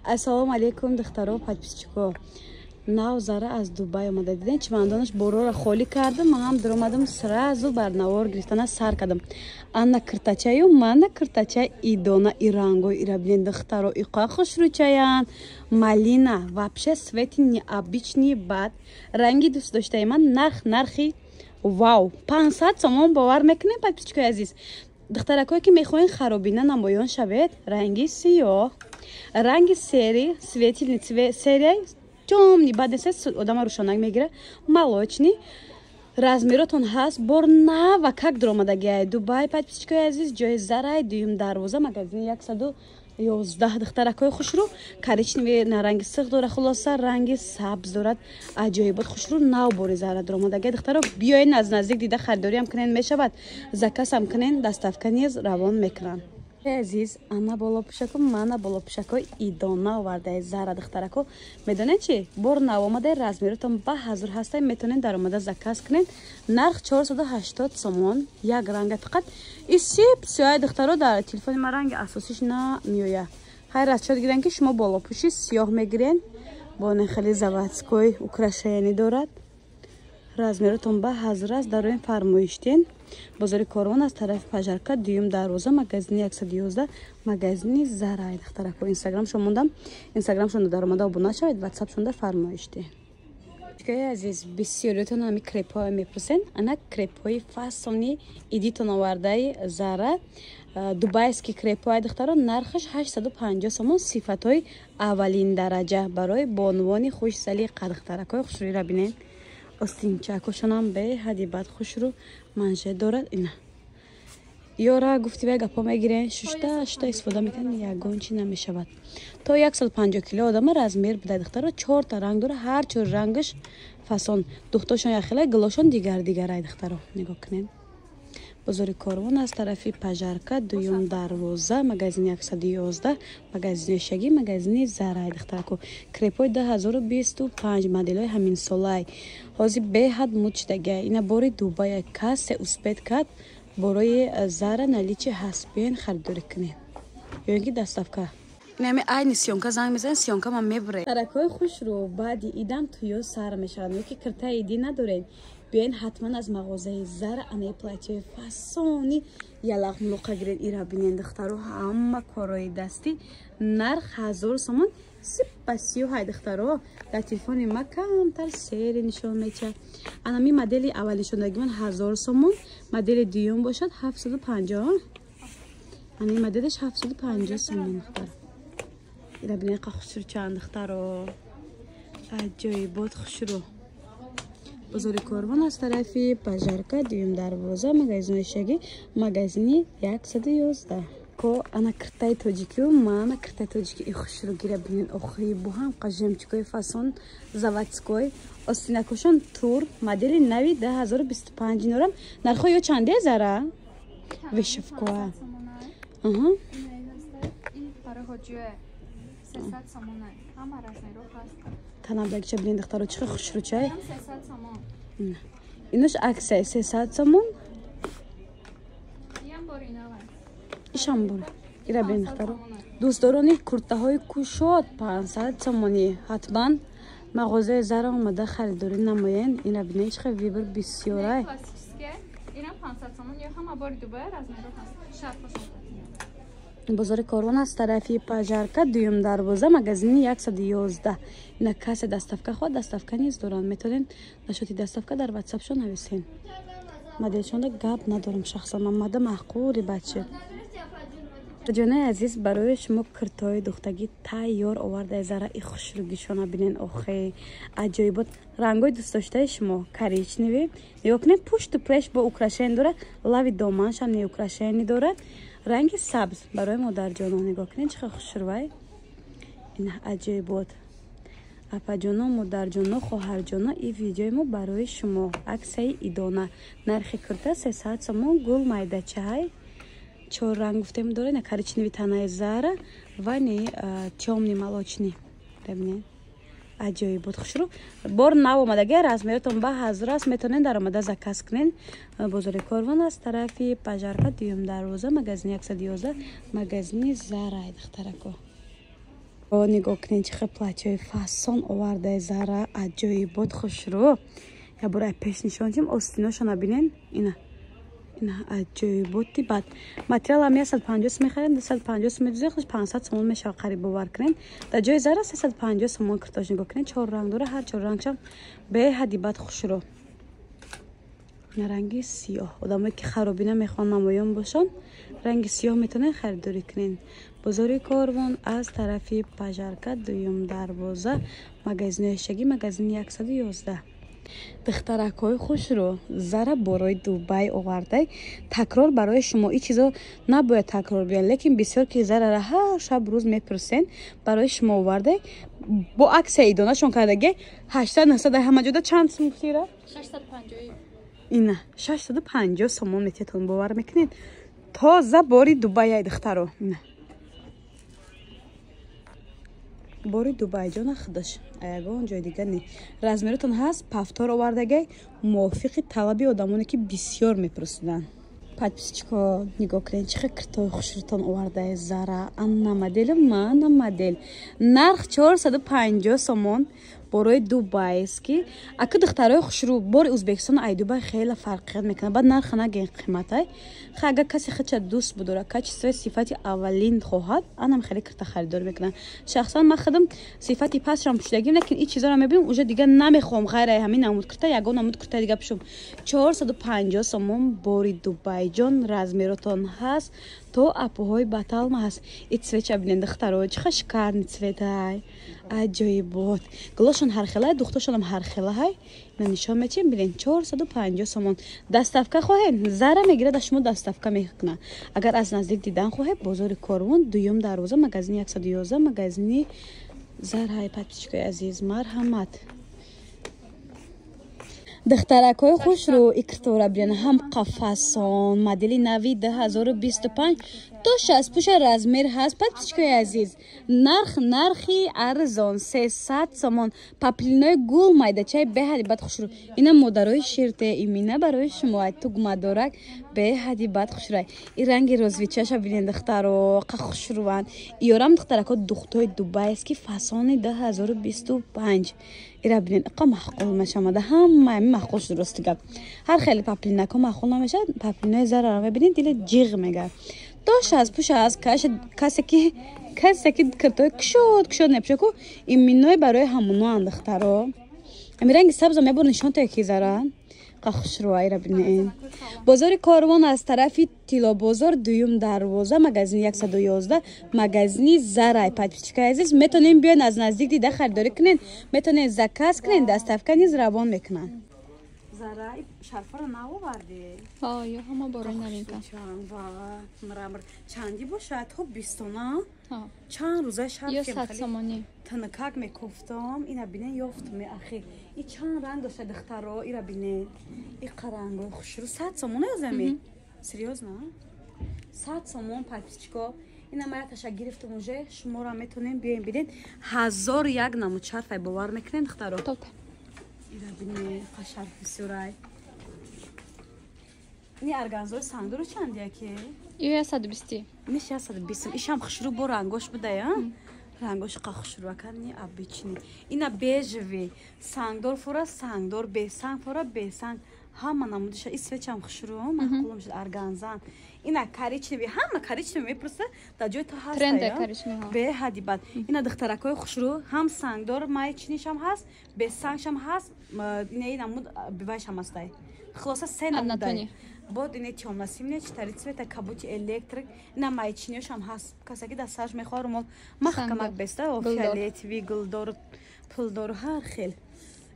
Ассалому алейкум, духтаро, подписчико. Нав Зара аз Дубай омада. Диден чемоданаш бороро холӣ кардам, ман ҳам дуромадам сразу бар навор гирифтана сар кардам. Анна киртачаю, мана киртача идона и ранго ира бинен духтаро. Иқа хушручаян. Малина, вообще свети необычный бад. Ранги дуст доштаи ман нархи вау. 500 сомон бовар мекунем, подписчико азиз. Духтаракое ки мехоҳен харобина намоён шавед, ранги сиёҳ, ранги сери, светильный цвет, серия тёмный, бад нест, одама рӯшонак мегира, молочный. Размеротон ҳаст, бор нава, как дромадагиай. Дубай, подписчикои азиз, ҷои Зарай, дуюм дарвоза, магазини 111. Духтаракои хушрӯ, коричневый на ранги сиғ дора, хулоса ранги сабз дорад. Аҷоибот хушрӯ, нав бори Зара дромадагиай. Духтаро биёен аз наздик дида харидориам кунен мешавад. Закасам кунен, доставка низ равон мекунанд. Азиз, ана боло пӯшако, мана боло пӯшако идона овардаи Зара духтарако. Медонед чи? Бор нав омадаи размеротон ба ҳазур ҳастай, метавонед дар омада заказ кунед. Нарх 480 сомон, як ранга фақат. Исип сиёҳи духтаро дар телефони ма ранги асосиш намеояд. Хайр аз чот гирен ки шумо боло пӯши сиёҳ мегирен. Бо нехели заводской украшаяни дорад. Размеротон ба ҳазур аст, дар рои фармоиштен. Бозори Корвон аз тарафи пажарка, дуюм дарвоза, магазини 111, магазини Зарай духтарако. Инстаграмшон мондам, инстаграмшон дар омада обуна шавед, ватсапшон дар фармоиште. Азиз, бисёриётон ҳами крепҳои мепурсен. Ана крепҳои фасони идитон овардаи Зара. Дубайский крепҳои духтаро нархаш 850 сомон, сифатҳои аввалин дараҷа барои бонувони хушсалиқа духтаракои хушрӯира бинен. Остинчакошонам беҳади бад хушрӯ манжет дорад. Ина ёра гуфтивай гапо мегирен, шушта истифода мекунен, ягон чи намешавад. То 150 кило одама размер бидай духтаро 4 та ранг дора, ҳар 4 рангаш фасон. Духтошон яхелай, гилошон дигарай духтаро. Нигоҳ кунен. Бозори Корвон аз тарафи пажарка, дуюм дарвоза, магазини 111, магазини Ошаги, магазини Зарай духтарако. Крепҳои 2025 моделҳои ҳаминсолаи. Ҳозир беҳад муд шудагиай. Ина бори Дубай кассе успед кад борои Зара наличи ҳаст. Биёен харидорӣ кунен. Биёен ки доставка. Инами айни сиёнка занг мезанен, сиёнка ма мебуре. Таракои хушрӯ баъди идам туё сар мешавад. Ёки киртаи иди надорен. Биёен ҳатман аз мағозаи Зара анаи платьёи фасони ялағмулоқа гирен ира бинен духтаро. Ҳама корои дастӣ. Нарх 1000 сомон. Спасибо духтаро. Дар телефони ма камтар сери нишон мечад. Анами модели аввал нишондагӣ ман 1000 сомон. Модели дуюм бошад 750. Анами моделиш 750 сомон духтаро. ира бинен қа хушрӯ чанд духтаро. Аҷоибот хушрӯ. Бозори Корвон аз тарафи пажарка, дуюм дарвоза, магазини Ошаги, магазини 111. Ко ана киртаи тоҷикиу, мана киртаи тоҷики и хушрӯ гира бинен. Охи бу ҳам қажемчикои фасон заводской. Остинакошон тур, модели нави 2025 норам. Нархо ё чанде Зара? Вишавкоа. Аҳа. Танабдагича бинен духтаро чихе хушрӯчай. Инаш аксай 300 сомон. Ишам бор. Ира бинен духтаро. Дӯстдорони куртаҳои кушод 500 сомони. Ҳатман мағозаи Зара омада харидорӣ намоянд. Ира бинен чихе вибр бисёрай. Бозори Корвон аз тарафи пажарка, дуюм дарвоза, магазини 111. Ина кассе доставка хоҳад, доставка низ доранд. Метавонен нашоти доставка дар ватсапшон нависен. Моделшонда гап надорам шахсан. Мамада маъқули бача. ҷонаи азиз, барои шумо киртои духтагӣ тайёр овардаи Зара и хушрӯгишона бинен. Охе аҷоибот. Рангои дӯстдоштаи шумо коричневӣ. Нигоҳ кунед, пушту преш бо украшаяни дорад. Лави доманшам не украшаяни дорад. Ранги сабз барои модарҷонон. Нигоҳ кунед чихе хушрӯвай. Ина аҷоибот. Апаҷоно, модарҷоно, хоҳарҷоно, и видеои мо барои шумо. Аксаи идона. Нархи курта 300 сомон, гул майдачаҳай. 4 ранг гуфтем дорад. На коричневый танаи Зара ва не тёмный молочный. Бибинед. Аҷоибот хушрӯ. Бор нав омадагиай, размеротон ба ҳазур аст. Метавонед дар омада заказ кунед. Бозори Корвон аз тарафи пажарка, дуюм дарвоза, магазини 111, магазини Зарай духтарако. нигоҳ кунед чӣ хел платчаи фасон оварда Зара аҷоибот хушрӯ. Я бора пеш нишон дидим остиношона бинен. Ина аҷоиботи бад. Материал ам 150 сом мехарем, 250 сом медузехш 500 сом мешава қариб бовар кунен. Дар ҷои Зара 350 сом киртош нигоҳ кунед. 4 ранг дора, ҳар 4 рангшам беҳади бад хушрӯ. ранги сиёҳ. Одамое ки харобӣ намехоҳанд намоён бошанд, ранги сиёҳ метавонед харидорӣ кунед. Бозори Корвон аз тарафи Пажарка, дуюм дарвоза, магазини Ошагӣ, магазини 111. Духтаракҳои хушрӯ, Зара борои Дубай овардай. Такрор барои шумо ин чизо набояд такрор биён, лекин бисёр ки Зарара ҳар шаб рӯз мепурсен, барои шумо овардай. Бо аксияи донашон кардаги 800-900 ҳама ҷода чанд сум гуфтира? 650. Ина 650 сомон метавонед бовар мекунед. Тоза бори Дубай ай духтаро. Ина бори Дубай ҷона худаш. Аягон ҷой дигар не. Размеротон ҳаст, пафтор овардагай, мувофиқи талаби одамоне ки бисёр мепурсидан. Подписчико нигоҳ кунед чӣ хел киртои хушрӯтон овардаи Зара. Анна модель, мана модель. Нарх 450 сомон. борои Дубайски. Ака духтарои хушрӯ бори Узбекистон ай Дубай хеле фарқият мекунад. Баъд нарха нагин қиматай. Ага касе хача дӯст будора, качествои сифати аввалин хоҳад, анам хеле кирта харидор мекунад. Шахсан ман худам сифати пастрам пӯшидагим, лекин ин чизоро мебинам уже дига намехоҳам. Ғайраи ҳамин намуд кирта, ягон намуд кирта дига пӯшам. 450 сомон бори Дубайҷон размеротон ҳаст. То апоҳои баталма ҳаст. И цвеча бинен духтаро, чиха шикарни цветай. Аҷоибот. Глошон ҳархелай, духтошонам ҳархелай. Ина нишон мечем бинен 450 сомон. Доставка хоҳед? Зара мегирад, аз шумо доставка мекунад. Агар аз наздик дидан хоҳед, бозори Корвон, дуюм дарвоза, магазини 111, магазини Зара. Подписчикои азиз, марҳамат. Духтаракҳои хушрӯ икртора бинен ҳам қафасон, модели нави 2025 то 60 пуша размер ҳаст. Подписчикои азиз, нархи арзон 300 сомон. Паплинои гул майдачаи беҳади бад хушрӯ. Ина модарои ширте, имина барои шумо тугмадорак беҳади бад хушрӯ. И ранги розвичаша бинен духтаро, қа хушрӯан. Иёрам духтаракҳо духтои Дубайски фасони 2025. ира бинен иқа маҳқул мешамада ҳама маҳқул дуруст дига. Ҳар хеле паплинако маҳқул намешад. Паплинои Зара мебинед дили ҷиғ мегар. Тош аз пуш аз касе ки киртои кушод непӯшаку иминои барои ҳамуно андухтаро. Ами ранги сабза мебор нишон теки Зара. Қа хушрӯа ира бинен. Бозори Корвон аз тарафи Тилобозор, дуюм дарвоза, магазини 111, магазини Зара. Подписчикои азиз, метонем биён аз наздик дида харидорӣ кунен, метонем заказ кунен, доставка низ равон мекунан. Зара шарфаро наоварди? Ё ҳама бораи новинка. Чанди бошад? Хуб 20 на? Чанд рӯза шарф ё 100 сомонӣ. Танакак мекуфтам, ина бинен ёфтам ахи. И чанд ранг дошта духтаро, ира бинен. И қарангои хушрӯ 100 сомон язами? Серьёзно? 100 сомон подписчико. Ина мая таша гирифтам уже, шуморо метонем биёем бинен. 1001 намуд шарфай бовар мекунем духтаро. Ира бинен, қа шарф бисёрай. Ини арганзои сангдору чандия ки? Ё 120. Миш 120. Ишам хушрӯ бо рангош будая? Рангош қа хушрӯ акани обични. Ина бежеви. Сангдор фора сангдор, бесанг фора бесанг. Ҳама намудиша и свечам хушрӯ, маҳқулам шуд арганзан. Ина коричневи, ҳама коричневи мепурса, дар ҷои то ҳаст. Тренде коричневи. Беҳади бад. Ина духтаракҳои хушрӯ, ҳам сангдор майчнишам ҳаст, бесангшам ҳаст. Ина и намуд бивайшам ҳастай. Хулоса се намудай. Бод ине тёмнасимне 4 цвета кабути электрик. Ина майчниёшам ҳаст. Касаки дасташ мехоҳад румол маҳкамак беста, фиолетови, гулдор, пулдор ҳар хел.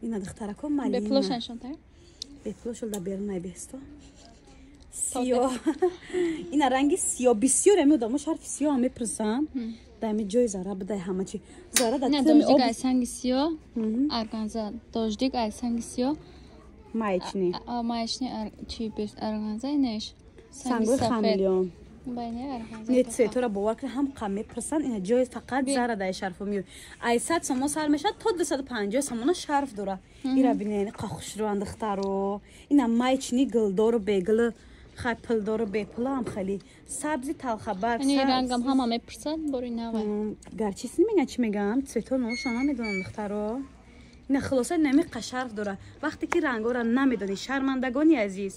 Ина духтаракҳо малина. Беплошаншон тай? Беплошол да берунай бесто. Сиё. Ина ранги сиё бисёр ами одамо шарфи сиё ам мепурсан. Дами ҷои Зара будай ҳама чи. Зара да дождик ай санги сиё, арганза, дождик ай санги сиё. Маечни чи бес арганза инеш. Сангои хамелеон. Байне арганза. Не цветора бовар кунед ҳам қам мепурсан. Ина ҷои фақат Зара дай шарфо миёд. Ай 100 сомон сар мешад то 250 сомон шарф дора. Ира бинен қа хушрӯан духтаро. Ина майчни гулдору бегул хай пулдору бепулам хали сабзи талхабарг یعنی رنگم همه میپرسن باری نوه гарчи син меган чӣ мегам цвето ношона намедонам духтаро ина хулоса нами қашарф дора вақте ки рангора намедонӣ шармандагони азиз